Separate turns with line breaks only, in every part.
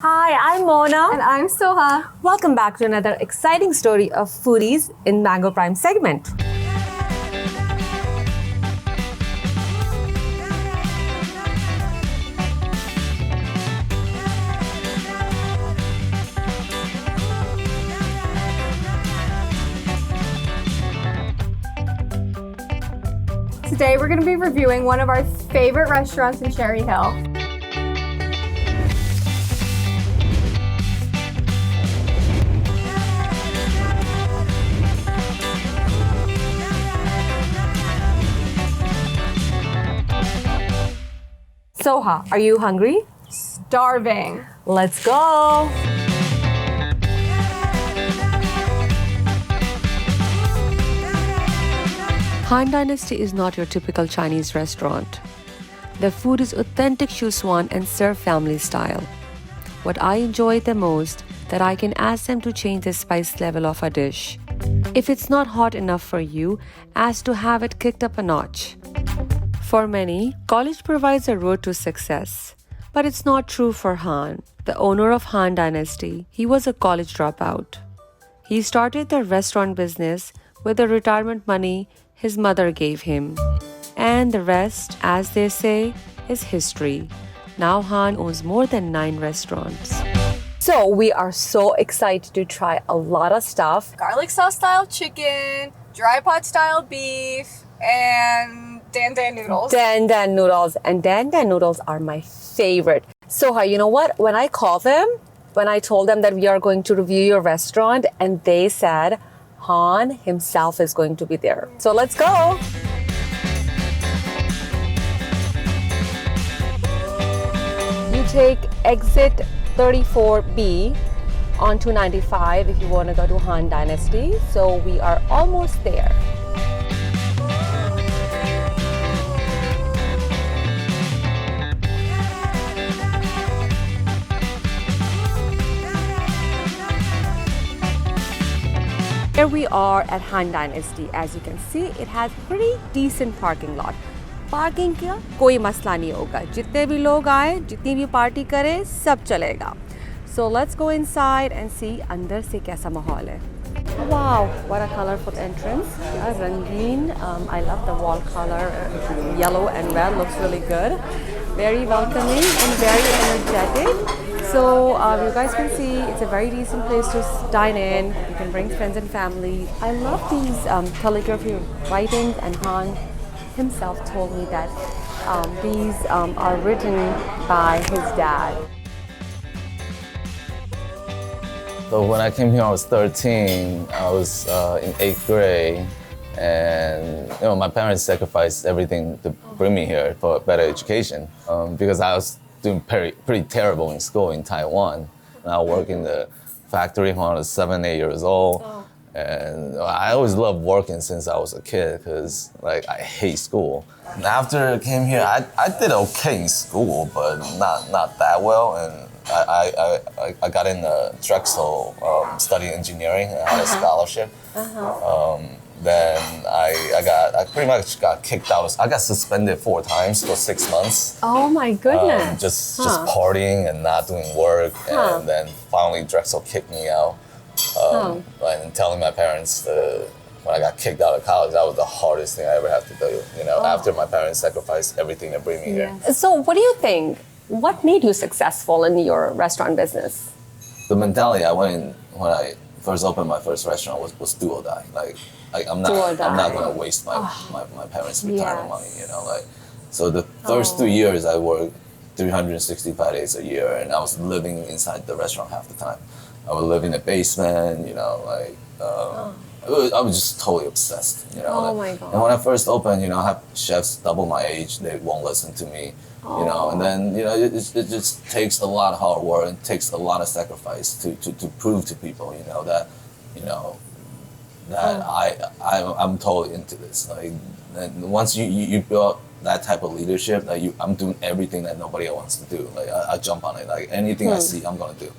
Hi, I'm Mona.
And I'm Soha.
Welcome back to another exciting story of Foodies in Mango Prime segment.
Today we're going to be reviewing one of our favorite restaurants in Cherry Hill.
Soha, are you hungry?
Starving.
Let's go! Han Dynasty is not your typical Chinese restaurant. The food is authentic Sichuan and served family style. What I enjoy the most, that I can ask them to change the spice level of a dish. If it's not hot enough for you, ask to have it kicked up a notch. For many, college provides a road to success. But it's not true for Han, the owner of Han Dynasty. He was a college dropout. He started the restaurant business with the retirement money his mother gave him. And the rest, as they say, is history. Now Han owns more than 9 restaurants. So we are so excited to try a lot of stuff.
Garlic sauce style chicken, dry pot style beef, and dan dan noodles.
Dan Dan noodles. And Dan Dan noodles are my favorite. So, you know what? When I called them, when I told them that we are going to review your restaurant, and they said Han himself is going to be there. So let's go. You take exit 34B onto 95 if you want to go to Han Dynasty. So we are almost there. Here we are at Han Dynasty. As you can see, it has pretty decent parking lot. Parking का कोई मसला नहीं होगा. जितने भी लोग आए, जितनी भी पार्टी करे, सब चलेगा. So let's go inside and see अंदर से कैसा माहौल है. Wow, what a colorful entrance. Rangeen. I love the wall color. Yellow and red looks really good. Very welcoming and very energetic. So you guys can see it's a very decent place to dine in. You can bring friends and family. I love these calligraphy writings, and Han himself told me that these are written by his dad.
So when I came here, I was 13. I was in 8th grade, and my parents sacrificed everything to bring me here for a better education because I was doing pretty terrible in school in Taiwan. And I worked in the factory when I was 7, 8 years old. Oh. And I always loved working since I was a kid because I hate school. And after I came here, I did okay in school, but not that well. And I got in Drexel studying engineering. I had a scholarship. Then I pretty much got kicked out. I got suspended 4 times for 6 months.
Oh my goodness.
Just partying and not doing work. And then finally Drexel kicked me out. And telling my parents when I got kicked out of college, that was the hardest thing I ever had to do. After my parents sacrificed everything to bring me here.
So what do you think? What made you successful in your restaurant business?
The mentality I went in when I first opened my first restaurant was do or die. I'm not going to waste my parents' retirement money. So the first 2 years I worked 365 days a year, and I was living inside the restaurant half the time. I would live in the basement. I was just totally obsessed.
Oh my God.
And when I first opened, I have chefs double my age. They won't listen to me. And then it just takes a lot of hard work and takes a lot of sacrifice to prove to people that I'm totally into this. And once you build that type of leadership, I'm doing everything that nobody else wants to do. I jump on it. Anything I see, I'm gonna do.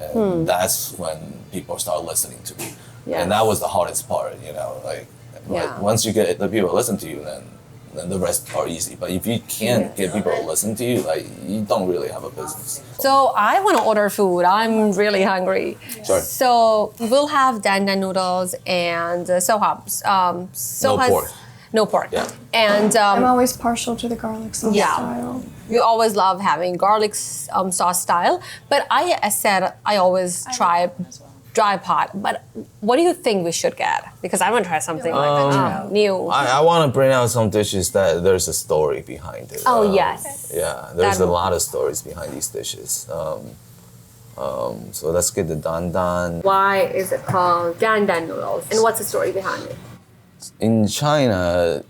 And that's when people start listening to me. Yes. And that was the hardest part. Once you get the people listen to you, then then the rest are easy. But if you can't get people to listen to you, like you don't really have a business.
So I want to order food. I'm really hungry.
Sure.
So we'll have dan dan noodles and sohap.
No pork.
No pork.
Yeah.
And
I'm always partial to the garlic sauce
Yeah.
style.
you always love having garlic sauce style. But I said I always try dry pot. But what do you think we should get? Because I want to try something new.
I want to bring out some dishes that there's a story behind it.
Oh, yes.
Yeah, there's a lot of stories behind these dishes. So let's get the dan dan.
Why is it called dan dan noodles? And what's the story behind it?
In China,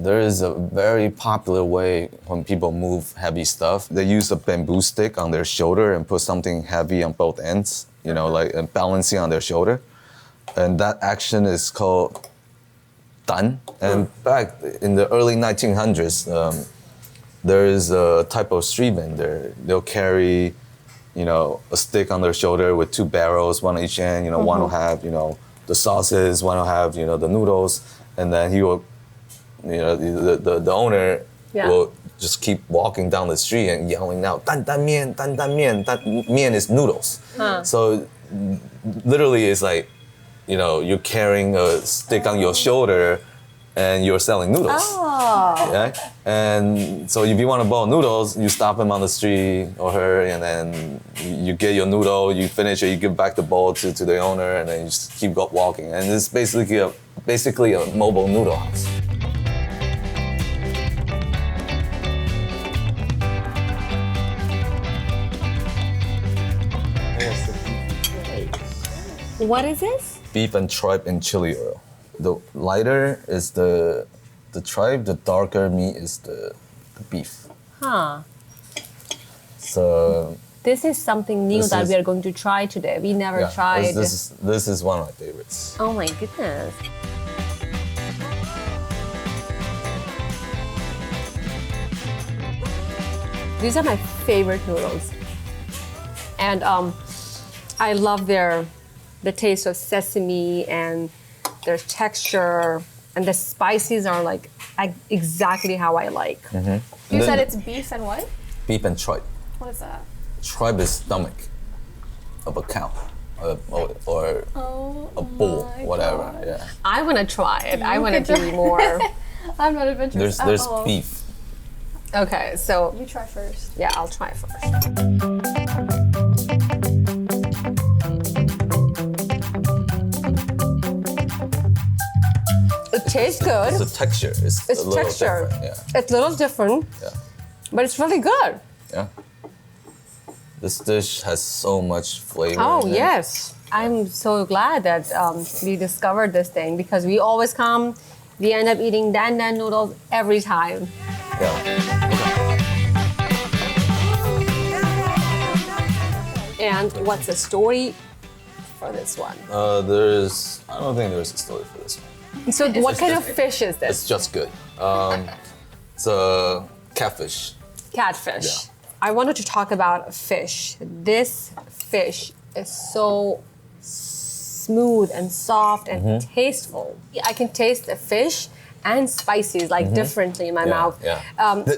there is a very popular way when people move heavy stuff. They use a bamboo stick on their shoulder and put something heavy on both ends, you know, like and balancing on their shoulder. And that action is called dan. And back in the early 1900s, there is a type of street vendor. They'll carry, you know, a stick on their shoulder with two barrels, one on each end. You know, one will have, you know, the sauces, one will have, you know, the noodles, and then he will, you know, the owner will just keep walking down the street and yelling out, dan dan mian, dan dan mian. That mian is noodles. So literally it's like, you know, you're carrying a stick on your shoulder and you're selling noodles. Yeah? And so if you want a bowl of noodles, you stop him on the street or her, and then you get your noodle, you finish it, you give back the bowl to the owner, and then you just keep walking. And it's basically a mobile noodle house.
What is this?
Beef and tripe in chili oil. The lighter is the tripe, the darker meat is the beef.
Huh.
So
This is something new that we are going to try today. We never tried.
This is one of my favorites.
Oh my goodness. These are my favorite noodles. And I love the taste of sesame and their texture, and the spices are like exactly how I like.
You said it's beef and what?
Beef and tripe.
What is that?
Tripe is stomach of a cow or a bull, whatever.
God.
Yeah.
I want to try it. I want to be more.
I'm not adventurous
There's
at all.
beef.
Okay, so
You try first.
yeah, I'll try first. It tastes good.
The texture is
It's
a little
texture.
different. Yeah.
It's a little different,
Yeah.
but it's really good.
Yeah. This dish has so much flavor.
Oh,
in it.
yes. I'm so glad that we discovered this thing, because we always come, we end up eating dan dan noodles every time.
Yeah.
And what's the story for this one?
I don't think there's a story for this one.
So what kind of
just-
fish is
It's
this?
just good. It's a catfish.
Catfish.
Yeah.
I wanted to talk about fish. This fish is so smooth and soft and tasteful. I can taste the fish and spices like differently in my mouth.
Yeah.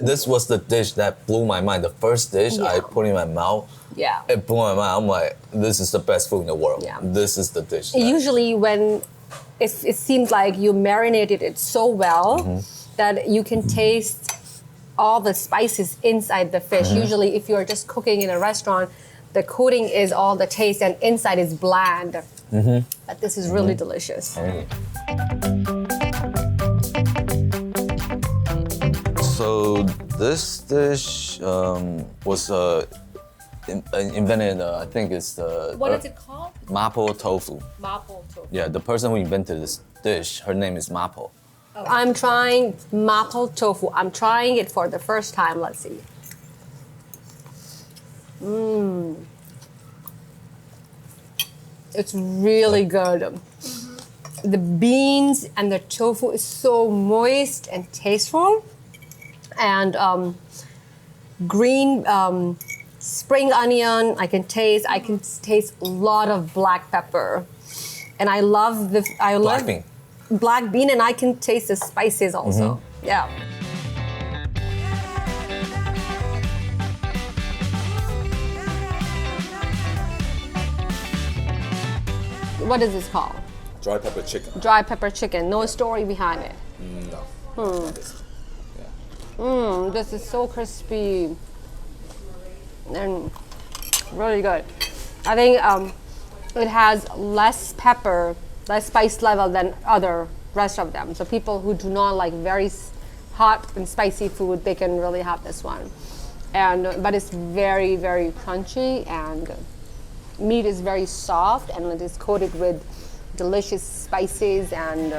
This was the dish that blew my mind. The first dish I put in my mouth,
Yeah.
it blew my mind. I'm like, this is the best food in the world.
Yeah.
This is the dish. that-
Usually when it seems like you marinated it so well that you can taste all the spices inside the fish. Usually if you're just cooking in a restaurant, the coating is all the taste and inside is bland. But this is really delicious.
So this dish was invented, I think it's the...
What is it called?
Mapo tofu.
Mapo tofu.
Yeah, the person who invented this dish, her name is Mapo.
I'm trying mapo tofu. I'm trying it for the first time. Let's see. It's really good. The beans and the tofu is so moist and tasteful. And green spring onion, I can taste a lot of black pepper. And I love
Black bean.
black bean, and I can taste the spices also.
Yeah. What is this called?
Dry pepper chicken.
Dry pepper chicken. No story behind it.
No.
This is so crispy and really good. I think it has less pepper, less spice level than other rest of them. So people who do not like very hot and spicy food, they can really have this one. But it's very, very crunchy, and meat is very soft, and it is coated with delicious spices, and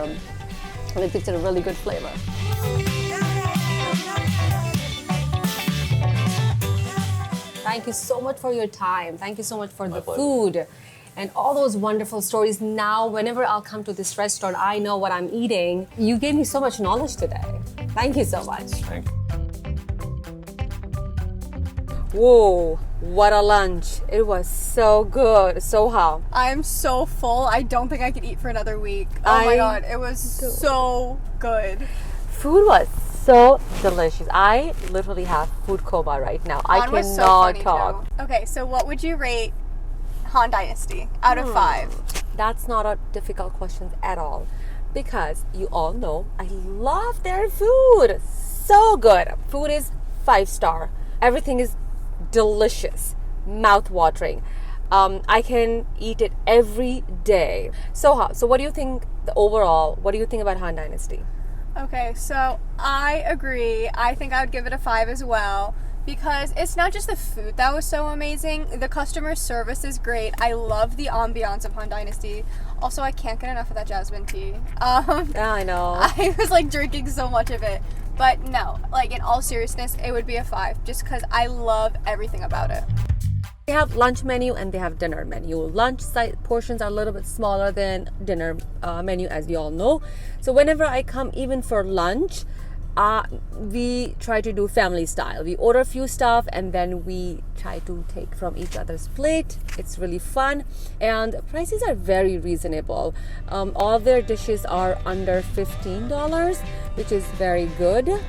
it gives it a really good flavor. Thank you so much for your time. Thank you so much for the food and all those wonderful stories. Now, whenever I'll come to this restaurant, I know what I'm eating. You gave me so much knowledge today. Thank you so much.
Thank you.
Whoa, what a lunch. It was so good. So how?
I'm so full. I don't think I could eat for another week. Oh my god, it was so good.
Food was so delicious. I literally have food coma right now. I
Han was so
cannot
funny
talk.
too. Okay, so what would you rate Han Dynasty out of 5?
That's not a difficult question at all, because you all know I love their food. So good. Food is 5-star. Everything is delicious, mouth-watering. I can eat it every day. So what do you think what do you think about Han Dynasty?
Okay, so I agree. I think I would give it a 5 as well, because it's not just the food that was so amazing. The customer service is great. I love the ambiance of Han Dynasty. Also, I can't get enough of that jasmine tea.
I know.
I was like drinking so much of it. But no, like in all seriousness, it would be a 5 just because I love everything about it.
They have lunch menu and they have dinner menu. Lunch portions are a little bit smaller than dinner menu, as we all know. So whenever I come, even for lunch, we try to do family style. We order a few stuff and then we try to take from each other's plate. It's really fun, and prices are very reasonable. All their dishes are under $15, which is very good.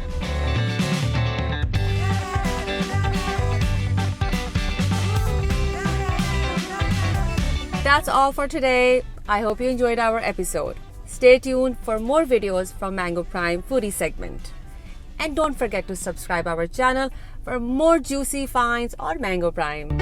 That's all for today. I hope you enjoyed our episode. Stay tuned for more videos from Mango Prime Foodie segment. And don't forget to subscribe our channel for more juicy finds on Mango Prime.